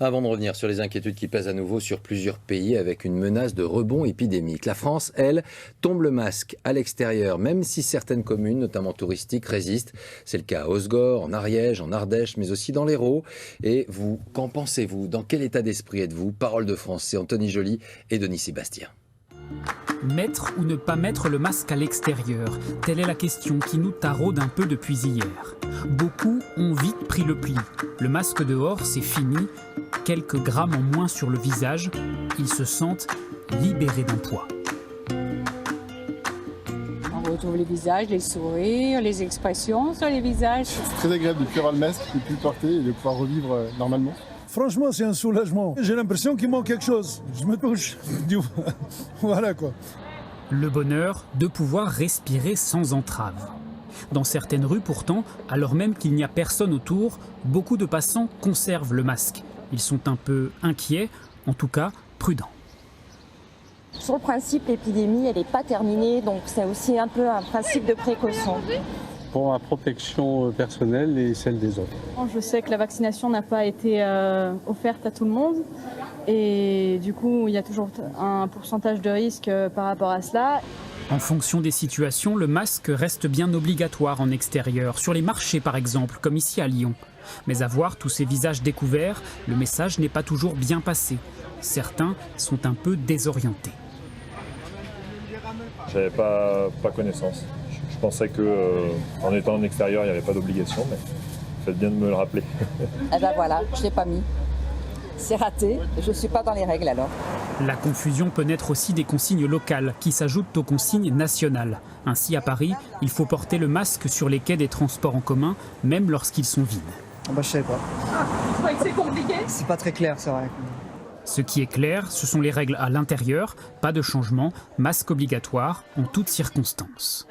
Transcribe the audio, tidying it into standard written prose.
Avant de revenir sur les inquiétudes qui pèsent à nouveau sur plusieurs pays avec une menace de rebond épidémique, la France, elle, tombe le masque à l'extérieur, même si certaines communes, notamment touristiques, résistent. C'est le cas à Osgore, en Ariège, en Ardèche, mais aussi dans l'Hérault. Et vous, qu'en pensez-vous? Dans quel état d'esprit êtes-vous? Parole de France, c'est Anthony Joly et Denis Sébastien. Mettre ou ne pas mettre le masque à l'extérieur, telle est la question qui nous taraude un peu depuis hier. Beaucoup ont vite pris le pli. Le masque dehors, c'est fini. Quelques grammes en moins sur le visage, ils se sentent libérés d'un poids. On retrouve les visages, les sourires, les expressions sur les visages. C'est très agréable de plus avoir le masque, de plus le porter et de pouvoir revivre normalement. Franchement, c'est un soulagement. J'ai l'impression qu'il manque quelque chose. Je me touche. Voilà quoi. Le bonheur de pouvoir respirer sans entrave. Dans certaines rues pourtant, alors même qu'il n'y a personne autour, beaucoup de passants conservent le masque. Ils sont un peu inquiets, en tout cas prudents. Sur le principe, l'épidémie, elle n'est pas terminée, donc c'est aussi un peu un principe de précaution. Pour ma protection personnelle et celle des autres. Je sais que la vaccination n'a pas été offerte à tout le monde et du coup il y a toujours un pourcentage de risque par rapport à cela. En fonction des situations, le masque reste bien obligatoire en extérieur, sur les marchés par exemple, comme ici à Lyon. Mais à voir tous ces visages découverts, le message n'est pas toujours bien passé. Certains sont un peu désorientés. J'avais pas connaissance. Je pensais qu'en étant en extérieur, il n'y avait pas d'obligation, mais faites bien de me le rappeler. Eh ben voilà, je ne l'ai pas mis. C'est raté, je ne suis pas dans les règles alors. La confusion peut naître aussi des consignes locales qui s'ajoutent aux consignes nationales. Ainsi, à Paris, il faut porter le masque sur les quais des transports en commun, même lorsqu'ils sont vides. Je sais pas. Tu crois que c'est compliqué? C'est pas très clair, c'est vrai. Ce qui est clair, ce sont les règles à l'intérieur, pas de changement, masque obligatoire en toutes circonstances.